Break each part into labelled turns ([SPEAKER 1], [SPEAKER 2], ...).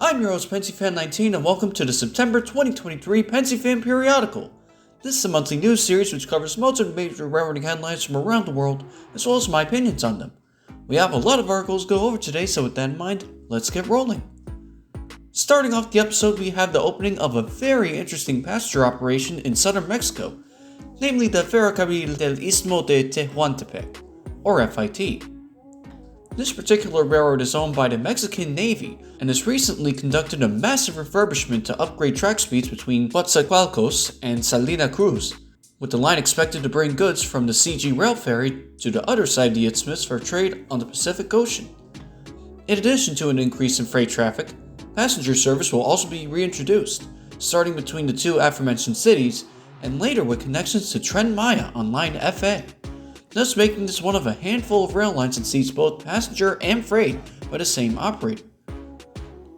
[SPEAKER 1] I'm your host Pensyfan19 and welcome to the September 2023 Pensyfan Periodical. This is a monthly news series which covers most of the major railroading headlines from around the world, as well as my opinions on them. We have a lot of articles to go over today, so with that in mind, let's get rolling. Starting off the episode, we have the opening of a very interesting passenger operation in southern Mexico, namely the Ferrocarril del Istmo de Tehuantepec, or FIT. This particular railroad is owned by the Mexican Navy and has recently conducted a massive refurbishment to upgrade track speeds between Coatzacoalcos and Salina Cruz, with the line expected to bring goods from the CG rail ferry to the other side of the isthmus for trade on the Pacific Ocean. In addition to an increase in freight traffic, passenger service will also be reintroduced, starting between the two aforementioned cities and later with connections to Tren Maya on Line FA, thus making this one of a handful of rail lines that sees both passenger and freight by the same operator.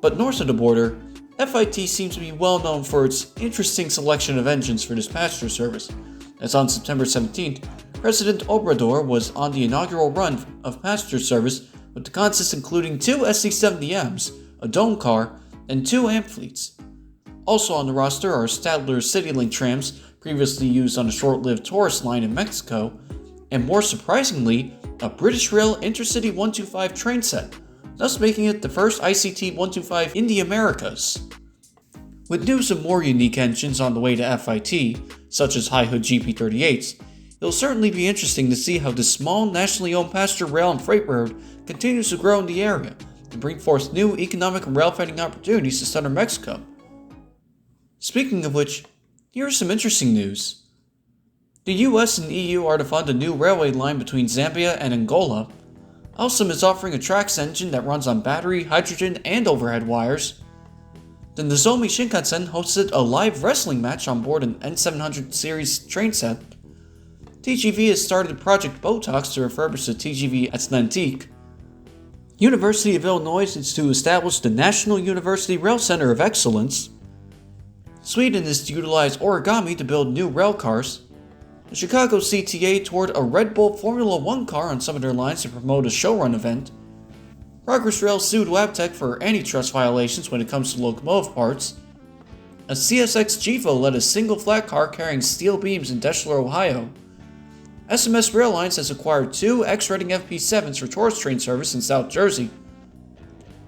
[SPEAKER 1] But north of the border, FIT seems to be well known for its interesting selection of engines for this passenger service, as on September 17th, President Obrador was on the inaugural run of passenger service with the consist including two SC-70Ms, a dome car, and two amp fleets. Also on the roster are Stadler's CityLink trams, previously used on the short-lived Taurus line in Mexico, and more surprisingly, a British Rail Intercity 125 train set, thus making it the first ICT 125 in the Americas. With news of more unique engines on the way to FIT, such as high-hood GP38s, it'll certainly be interesting to see how this small nationally owned passenger rail and freight road continues to grow in the area and bring forth new economic and rail-fighting opportunities to southern Mexico. Speaking of which, here's some interesting news. The US and EU are to fund a new railway line between Zambia and Angola. Alstom is offering a Trax engine that runs on battery, hydrogen, and overhead wires. The Nozomi Shinkansen hosted a live wrestling match on board an N700 series train set. TGV has started Project Botox to refurbish the TGV Atlantique. University of Illinois is to establish the National University Rail Center of Excellence. Sweden is to utilize origami to build new rail cars. The Chicago CTA toured a Red Bull Formula 1 car on some of their lines to promote a showrun event. Progress Rail sued Wabtec for antitrust violations when it comes to locomotive parts. A CSX GIFO led a single flat car carrying steel beams in Deschler, Ohio. SMS Rail Lines has acquired two X-Reading FP7s for tourist train service in South Jersey.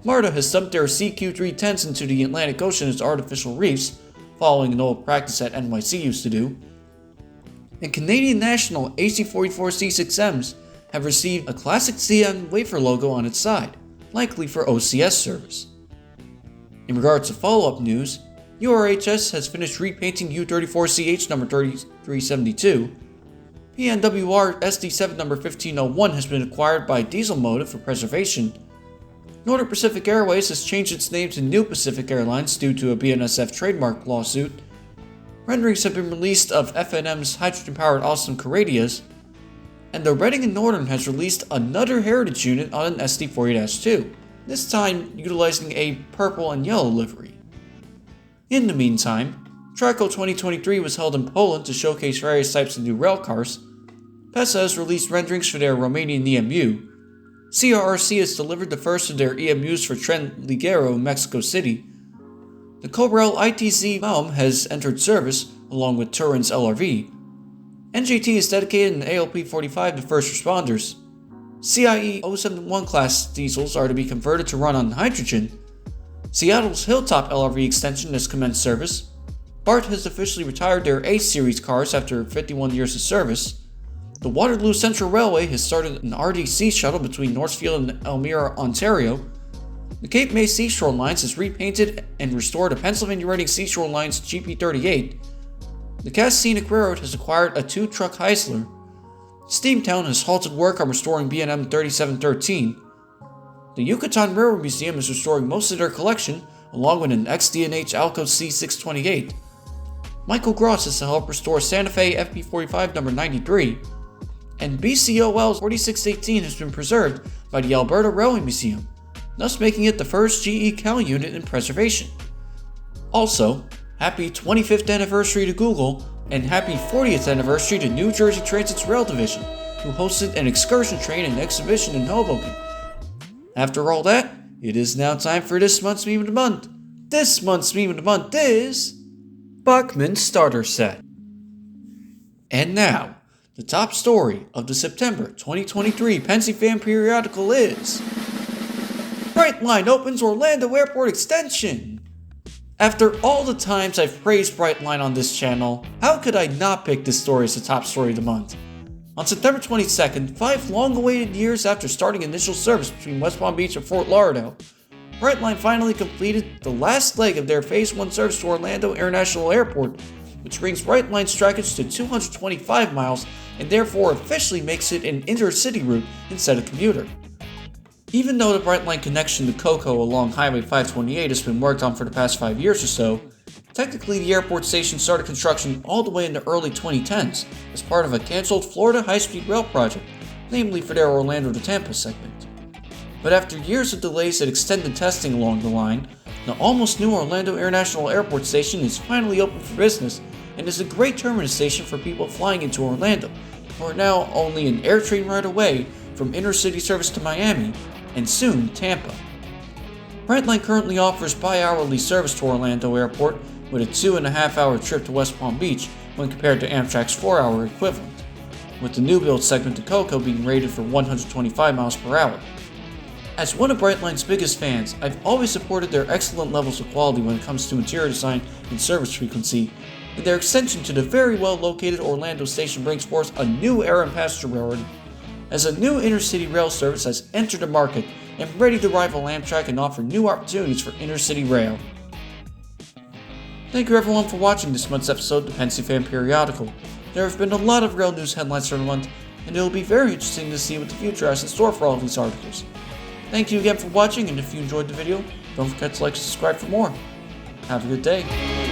[SPEAKER 1] MARTA has dumped their CQ310s into the Atlantic Ocean as artificial reefs, following an old practice that NYC used to do. And Canadian National AC44C6Ms have received a classic CN wafer logo on its side, likely for OCS service. In regards to follow-up news, URHS has finished repainting U34CH number 3372, PNWR SD7 number 1501 has been acquired by Diesel Motive for preservation, Northern Pacific Airways has changed its name to New Pacific Airlines due to a BNSF trademark lawsuit, renderings have been released of FNM's hydrogen-powered Alstom Caradias, and the Reading and Northern has released another heritage unit on an SD40-2, this time utilizing a purple and yellow livery. In the meantime, Traco 2023 was held in Poland to showcase various types of new railcars. PESA has released renderings for their Romanian EMU. CRRC has delivered the first of their EMUs for Tren Ligero in Mexico City. The Cobrail ITZ Malm has entered service, along with Turin's LRV. NJT has dedicated an ALP-45 to first responders. CIE 071 class diesels are to be converted to run on hydrogen. Seattle's Hilltop LRV extension has commenced service. BART has officially retired their A-Series cars after 51 years of service. The Waterloo Central Railway has started an RDC shuttle between Northfield and Elmira, Ontario. The Cape May Seashore Lines has repainted and restored a Pennsylvania Reading Seashore Lines GP38. The Cass Scenic Railroad has acquired a 2-truck Heisler. Steamtown has halted work on restoring B&M 3713. The Yucatan Railroad Museum is restoring most of their collection, along with an XD&H Alco C628. Michael Gross is to help restore Santa Fe FP45 number 93. And BCOL 4618 has been preserved by the Alberta Railway Museum, thus making it the first GE Cal unit in preservation. Also, happy 25th anniversary to Google, and happy 40th anniversary to New Jersey Transit's Rail Division, who hosted an excursion train and exhibition in Hoboken. After all that, It is now time for this month's meme of the month. This month's meme of the month is Bachman's starter set. And now, the top story of the September 2023 Pensyfan Periodical is Brightline opens Orlando Airport extension. After all the times I've praised Brightline on this channel, how could I not pick this story as the top story of the month? On September 22nd, 5 long-awaited years after starting initial service between West Palm Beach and Fort Lauderdale, Brightline finally completed the last leg of their Phase 1 service to Orlando International Airport, which brings Brightline's trackage to 225 miles and therefore officially makes it an intercity route instead of commuter. Even though the Brightline connection to Cocoa along Highway 528 has been worked on for the past 5 years or so, technically the airport station started construction all the way in the early 2010s as part of a cancelled Florida high-speed rail project, namely for their Orlando to Tampa segment. But after years of delays and extended testing along the line, the almost new Orlando International Airport station is finally open for business and is a great terminus station for people flying into Orlando, who are now only an air train ride away from intercity service to Miami and soon Tampa. Brightline currently offers bi-hourly service to Orlando Airport with a 2.5-hour trip to West Palm Beach when compared to Amtrak's 4-hour equivalent, with the new build segment to Cocoa being rated for 125 miles per hour. As one of Brightline's biggest fans, I've always supported their excellent levels of quality when it comes to interior design and service frequency, and their extension to the very well located Orlando station brings forth a new era in passenger railroading, as a new intercity rail service has entered the market and ready to rival Amtrak and offer new opportunities for intercity rail. Thank you everyone for watching this month's episode of the Pensyfan Periodical. There have been a lot of rail news headlines for the month, and it will be very interesting to see what the future has in store for all of these articles. Thank you again for watching, and if you enjoyed the video, don't forget to like and subscribe for more. Have a good day.